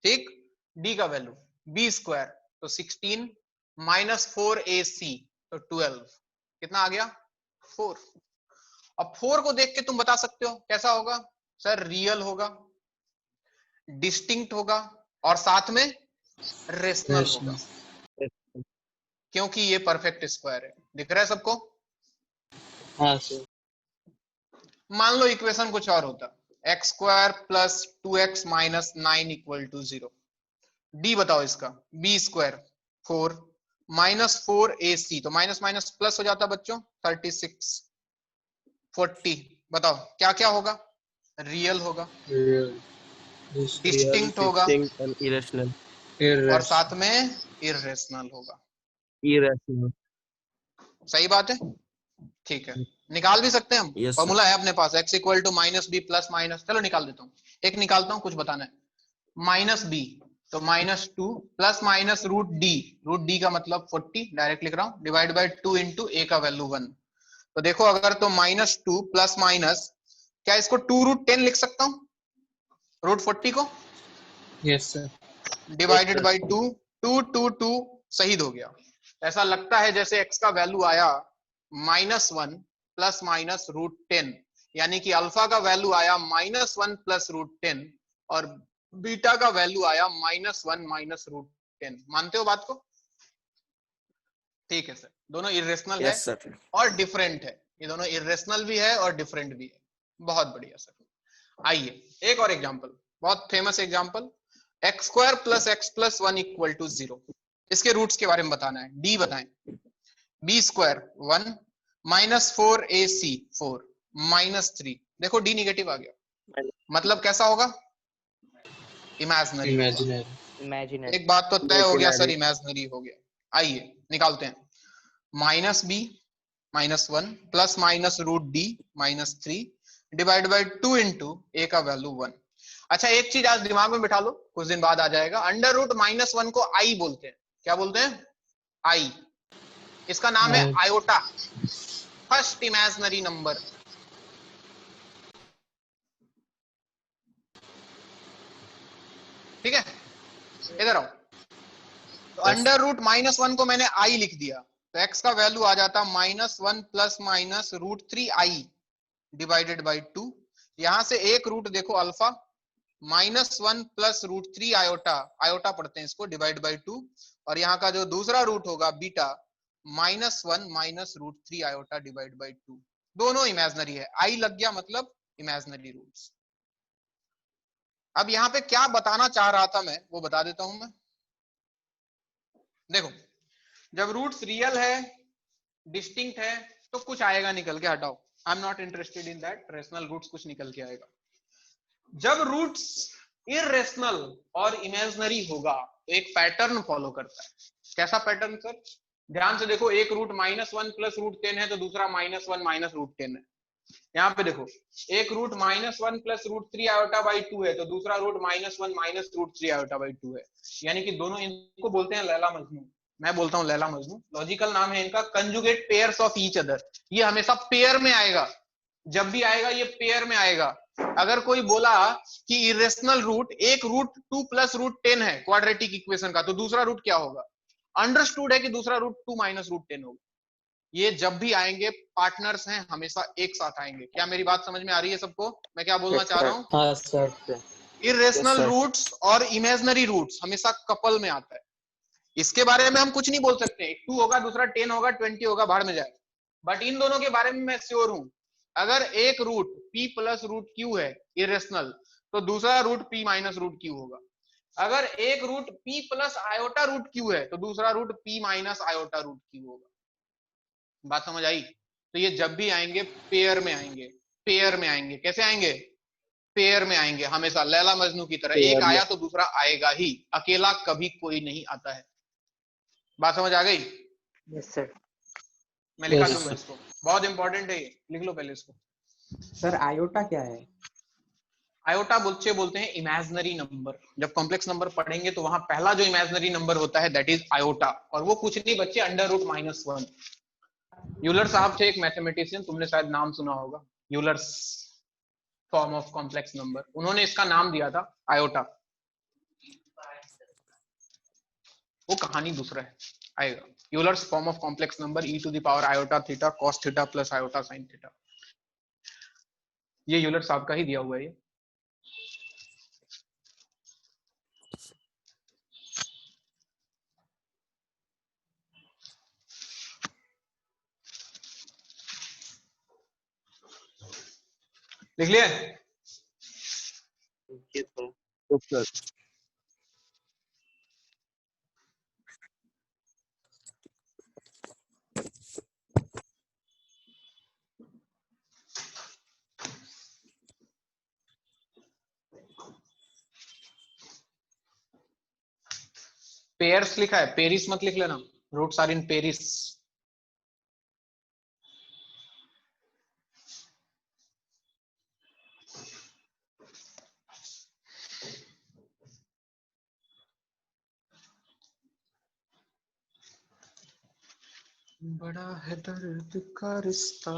ठीक, डी का वैल्यू बी स्क्वायर तो 16 माइनस 4ac तो 12, कितना आ गया 4। अब 4 को देख के तुम बता सकते हो कैसा होगा सर, रियल होगा, डिस्टिंक्ट होगा और साथ में रेशनल होगा, क्योंकि ये परफेक्ट स्क्वायर है। दिख रहा है सबको? हाँ सर। मान लो इक्वेशन कुछ और होता, x square plus 2x minus 9 equal to 0। D बताओ इसका, बी स्क्वायर 4 माइनस 4ac तो माइनस माइनस प्लस हो जाता बच्चों, 36 40। बताओ क्या क्या होगा, रियल होगा, डिस्टिंक्ट होगा इरेशनल और साथ में इरेशनल होगा। इरेशनल। सही बात है, ठीक है। निकाल भी सकते हैं हम, Yes, फॉर्मूला है अपने पास, x equal to minus b plus minus. चलो निकाल देता हूँ, एक निकालता हूँ, कुछ बताना है। माइनस बी तो minus 2 plus minus root d का मतलब 40, डायरेक्ट लिख रहा हूँ, डिवाइड बाय 2 इंटू ए का वैल्यू 1। तो देखो अगर तो माइनस 2 प्लस माइनस, क्या इसको 2√10 लिख सकता हूँ, रूट 40 को? Yes sir. डिवाइडेड बाय 2, 2 2 2 शहीद हो गया। ऐसा लगता है जैसे x का वैल्यू आया -1 प्लस माइनस √10, यानी कि अल्फा का वैल्यू आया -1 प्लस √10 और बीटा का वैल्यू आया -1 माइनस √10। मानते हो बात को? ठीक है सर, दोनों इरेशनल है यस सर। और डिफरेंट है, ये दोनों इरेशनल भी है और डिफरेंट भी है। बहुत बढ़िया सर। आइए एक और एग्जांपल, बहुत famous example, x square plus x plus 1 equal to 0। इसके रूट्स के बारे में बताना है, डी बताएं। B square 1 minus 4ac 4 minus 3, देखो डी निगेटिव आ गया, मतलब कैसा होगा, इमेजिनरी। इमेजिनरी। एक बात तो तय हो गया सर, इमेजिनरी हो गया। आइए निकालते हैं, minus B minus 1 plus minus root D minus 3 divide by 2 into A का वैल्यू 1। अच्छा एक चीज आज दिमाग में बिठा लो, कुछ दिन बाद आ जाएगा, अंडर रूट -1 को आई बोलते हैं। क्या बोलते हैं? आई। इसका नाम है आयोटा, फर्स्ट इमेजिनरी नंबर। ठीक है, इधर आओ। तो अंडर रूट -1 को मैंने आई लिख दिया, तो x का वैल्यू आ जाता -1 plus minus √3i divided by 2। यहां से एक रूट देखो अल्फा, -1 प्लस √3 आयोटा, आयोटा पढ़ते हैं इसको, डिवाइड बाई 2। और यहाँ का जो दूसरा रूट होगा beta, -1 minus √3 iota divide by 2। दोनों इमेजिनरी है, आई लग गया मतलब इमेजिनरी रूट्स। अब यहाँ पे क्या बताना चाह रहा था मैं, वो बता देता हूं मैं। देखो जब रूट्स रियल है, डिस्टिंक्ट है, तो कुछ आएगा निकल के, हटाओ, I am not interested in that, rational roots कुछ निकल के आएगा। जब रूट्स इरेशनल और इमेजिनरी होगा तो एक पैटर्न फॉलो करता है। कैसा पैटर्न सर? ध्यान से देखो, एक रूट -1 प्लस √10 है तो दूसरा -1 माइनस √10 है। यहाँ पे देखो, एक रूट -1 प्लस √3 आयोटा बाई 2 है तो दूसरा रूट -1 माइनस √3 आयोटा बाई 2 है। यानी कि दोनों, इनको बोलते हैं लैला मजनू, मैं बोलता हूँ लैला मजनू, लॉजिकल नाम है इनका, conjugate pairs of each other. ये हमेशा पेयर में आएगा, जब भी आएगा ये पेयर में आएगा। अगर कोई बोला कि इरेशनल रूट, एक रूट 2 प्लस √10 है क्वाड्रेटिक इक्वेशन का, तो दूसरा रूट क्या होगा? अंडरस्टूड है कि दूसरा रूट 2 माइनस √10 होगा। ये जब भी आएंगे पार्टनर्स हैं, हमेशा एक साथ आएंगे। क्या मेरी बात समझ में आ रही है सबको, मैं क्या बोलना चाह रहा हूँ? हाँ सर। इरेशनल रूट्स और इमेजिनरी रूट्स हमेशा कपल में आता है। इसके बारे में हम कुछ नहीं बोल सकते, 2 होगा दूसरा 10 होगा 20 होगा, भाड़ में जाए। बट इन दोनों के बारे में मैं श्योर हूं, अगर एक रूट p प्लस √q है इरेशनल, तो दूसरा रूट p माइनस √q होगा। अगर एक root p plus iota root q है तो दूसरा root p minus iota root q होगा। बात समझ आई? तो ये जब भी आएंगे पेयर में आएंगे, पेयर में आएंगे। कैसे आएंगे? पेयर में आएंगे हमेशा, लैला मजनू की तरह। एक आया तो दूसरा आएगा ही, अकेला कभी कोई नहीं आता है। बात समझ आ गई? Yes sir. मैं लिखा Yes, दूंगा sir. इसको, बहुत इंपॉर्टेंट है ये, लिख लो पहले इसको। सर आयोटा क्या है? आयोटा बच्चे बोलते हैं इमेजिनरी नंबर। जब कॉम्प्लेक्स नंबर पढ़ेंगे तो वहां पहला जो इमेजिनरी नंबर होता है दैट इज आयोटा, और वो कुछ नहीं बच्चे अंडर रूट -1। यूलर साहब थे एक मैथमेटिशियन, तुमने शायद नाम सुना होगा, Euler's form of complex number, उन्होंने इसका नाम दिया था आयोटा। वो कहानी दूसरा है, आएगा। Euler's form of complex number e to the power iota theta cos theta plus iota sin theta, ये यूलर साहब का ही दिया हुआ है ये। लिख लिया? पेयर्स लिखा है, पेरिस मत लिख लेना, रूट्स आर इन पेरिस। बड़ा है दर्द का रिश्ता।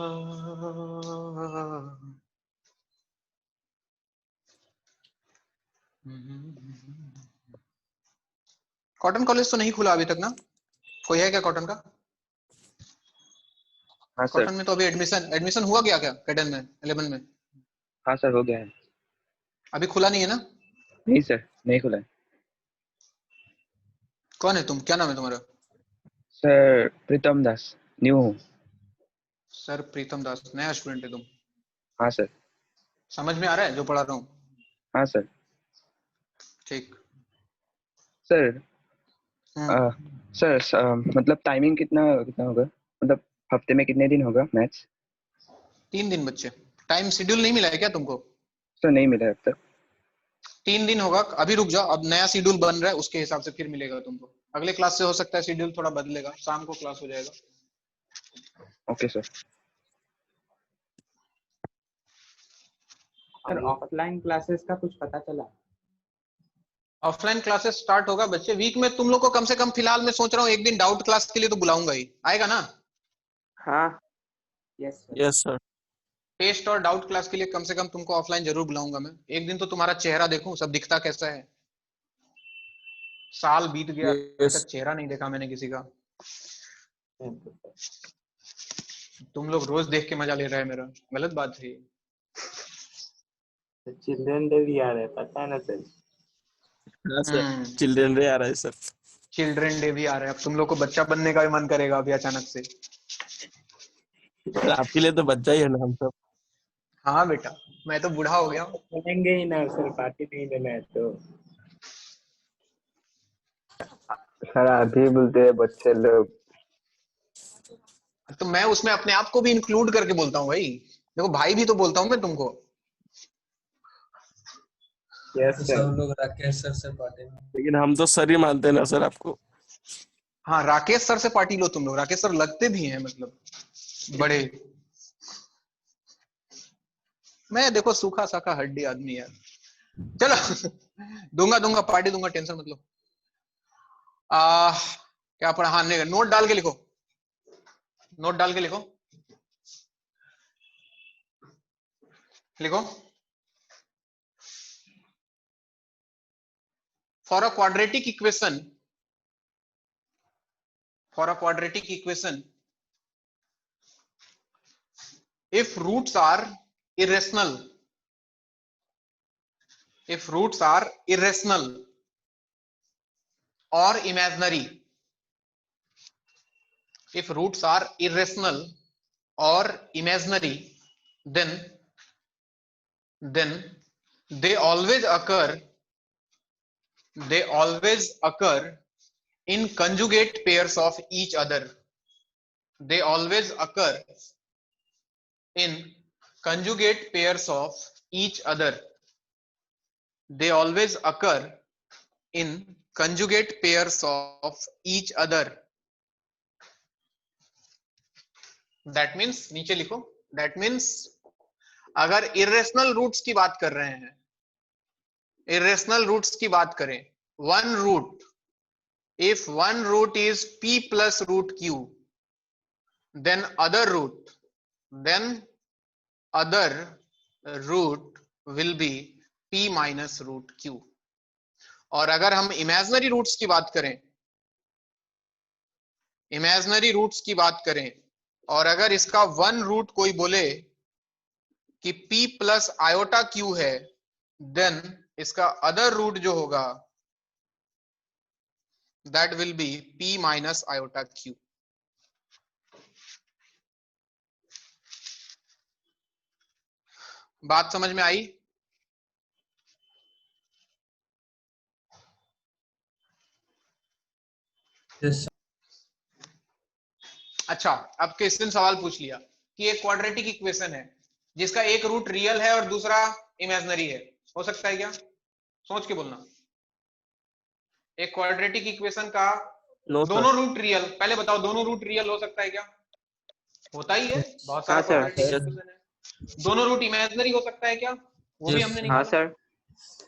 कॉटन कॉलेज तो नहीं खुला अभी तक ना? कोई है क्या कॉटन का? हाँ सर। कॉटन में तो अभी एडमिशन हुआ क्या कैडन में 11 में? हाँ सर हो गया है। अभी खुला नहीं है ना? नहीं सर, नहीं खुला है। कौन है तुम, क्या नाम है तुम्हारा? सर प्रीतम दास, न्यू हूँ। सर प्रीतम दास, नया स्टूडेंट है तुम? हाँ सर। समझ में आ रहा है जो पढ़ा रहा हूँ? हाँ सर। ठीक। सर मतलब टाइमिंग कितना कितना होगा, मतलब हफ्ते में कितने दिन होगा मैच? 3 दिन बच्चे। टाइम शेड्यूल नहीं मिला है क्या तुमको? सर नहीं मिला है अब तक। 3 दिन होगा। अभी रुक जाओ, अब नया शेड्यूल बन रहा है, उसके हिसाब से फिर मिलेगा तुमको। अगले क्लास से हो सकता है शेड्यूल थोड़ा बदलेगा, शाम को क्लास हो जाएगा। Okay sir. Sir offline classes का कुछ पता चला? ऑफलाइन क्लासेस स्टार्ट होगा बच्चे वीक में। तुम लोग को कम से कम फिलहाल मैं सोच रहा हूँ एक दिन डाउट क्लास के लिए तो बुलाऊंगा ही, आएगा ना? हाँ yes sir. Yes sir. Test और डाउट क्लास के लिए कम से कम तुमको ऑफलाइन जरूर बुलाऊंगा मैं। एक दिन तो तुम्हारा चेहरा देखूं, सब दिखता कैसा है। साल बीत गया, अभी तक चेहरा नहीं देखा मैंने किसी का। तुम लोग रोज देख के मजा ले रहे हैं मेरा, गलत बात है। चिल्ड्रन डे भी आ रहा है, पता है ना सर? हाँ सर, चिल्ड्रन डे आ रहा है सर। चिल्ड्रन डे भी आ रहा है, अब तुम लोग को बच्चा बनने का भी मन करेगा अभी अचानक से। सर आपके लिए तो बच्चा ही है ना हम सब। हाँ बेटा, मैं तो बूढ़ा हो गया हूँ। बोलेंगे ही ना सर, पार्टी नहीं देना है तो। सर अभी बोलते हैं बच्चे लोग। तो मैं उसमें अपने आप को भी इंक्लूड करके बोलता हूँ भाई, देखो भाई भी तो बोलता हूँ मैं तुमको। तो सब लोग राकेश सर से पार्टी में। लेकिन हम तो सर ही मानते हैं ना सर आपको। हाँ राकेश सर से पार्टी लो तुम लोग, राकेश सर लगते भी हैं मतलब बड़े। मैं देखो सूखा साखा हड्डी आदमी यार। चलो दूंगा पार्टी दूंगा, टेंशन मत लो। क्या पढ़ा? हाँ नोट डाल के लिखो, नोट डाल के लिखो, लिखो। For a quadratic equation, if roots are irrational, or imaginary, then they always occur they always occur in conjugate pairs of each other. They always occur in conjugate pairs of each other. They always occur in conjugate pairs of each other. That means नीचे लिखो, that means अगर irrational roots की बात कर रहे हैं, irrational roots की बात करें, one root, if one root is p plus root q, then other root will be p minus root q. और अगर हम imaginary roots की बात करें, और अगर इसका वन रूट कोई बोले कि p प्लस आयोटा q है, देन इसका अदर रूट जो होगा that will be p minus iota q. बात समझ में आई? यस अच्छा, अब क्वेश्चन सवाल पूछ लिया कि एक क्वाड्रेटिक इक्वेशन है जिसका एक रूट रियल है और दूसरा इमेजिनरी है, हो सकता है क्या? सोच के बोलना. एक क्वाड्रेटिक इक्वेशन का दोनों रूट रियल, पहले बताओ दोनों रूट रियल हो सकता है क्या? होता ही है, बहुत सारा क्वाड्रेटिक इक्वेशन है. दोनों रूट इमेजिनरी हो सकता है क्या? वो भी हमने निकाला. सर.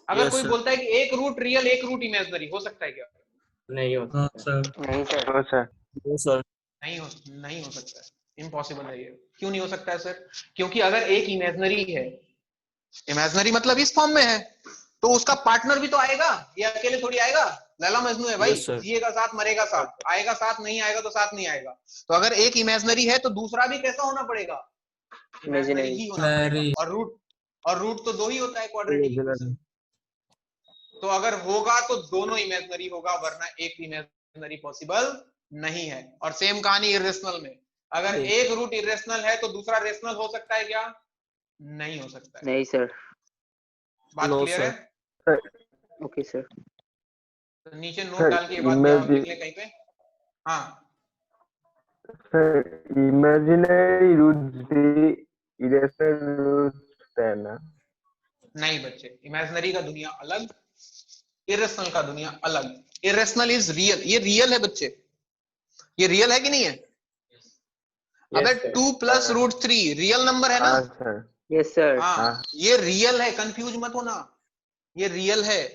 अगर कोई बोलता है कि एक रूट रियल एक रूट इमेजिनरी, हो सकता है क्या? नहीं होता सर. नहीं सर. नहीं हो सकता है, इम्पॉसिबल है ये. क्यों नहीं हो सकता है सर? क्योंकि अगर एक इमेजिनरी है, इमेजिनरी मतलब इस फॉर्म में है, तो उसका पार्टनर भी तो आएगा, ये अकेले थोड़ी आएगा. लैला मजनू है भाई, जिएगा साथ मरेगा साथ, आएगा साथ, नहीं आएगा तो साथ नहीं आएगा. तो अगर एक इमेजिनरी है तो दूसरा भी कैसा होना पड़ेगा? इमेजिनरी ही होना पड़ेगा. और रूट तो दो ही होता है क्वाड्रेटिक इक्वेशन. तो अगर होगा तो दोनों इमेजिनरी होगा, वरना एक इमेजिनरी पॉसिबल नहीं है. और सेम कहानी इरेशनल में, अगर एक रूट इरेशनल है तो दूसरा रेशनल हो सकता है क्या? नहीं हो सकता है. नहीं सर. बात क्लियर है? Okay sir. तो नीचे नोट डाल के बात लिख ले कहीं पे. हाँ सर, इमेजिनरी रूट्स भी इरेशनल रूट्स है ना? नहीं बच्चे, इमेजिनरी का दुनिया अलग, इरेशनल का दुनिया अलग. इरेशनल इज रियल, ये रियल है बच्चे, ये रियल है कि नहीं है? अबे 2 प्लस रूट 3 रियल नंबर है ना? Yes sir. हाँ, ये रियल है, कंफ्यूज मत होना, ये रियल है.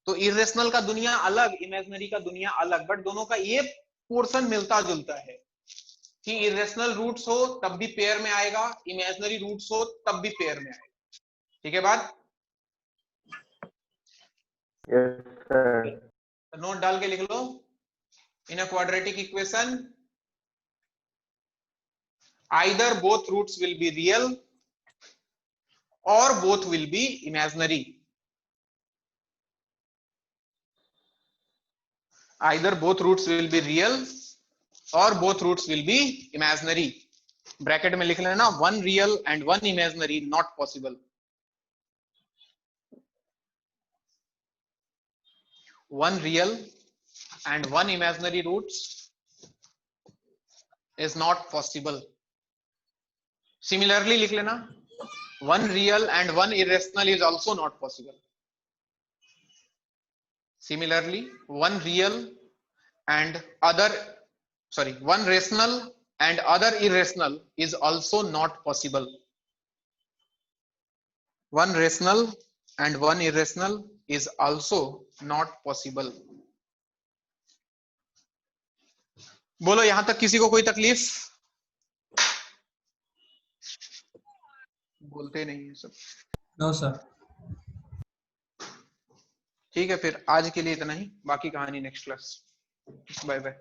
तो इरेशनल का दुनिया अलग, इमेजिनरी का दुनिया अलग, बट दोनों का ये पोर्शन मिलता जुलता है कि इरेशनल रूट्स हो तब भी पेयर में आएगा, इमेजिनरी रूट्स हो तब भी पेयर में आएगा. ठीक है बात? Yes sir. नोट डाल के लिख लो. In a quadratic equation either both roots will be real or both will be imaginary. Either both roots will be real or both roots will be imaginary. Bracket में लिख लेना, one real and one imaginary not possible. One real and one imaginary roots is not possible. Similarly लिख लेना, one real and one irrational is also not possible. Similarly, one rational and other irrational is also not possible. One rational and one irrational is also not possible. बोलो यहां तक किसी को कोई तकलीफ? बोलते नहीं है सब. No sir. ठीक है, फिर आज के लिए इतना ही, बाकी कहानी नेक्स्ट क्लास. Bye bye.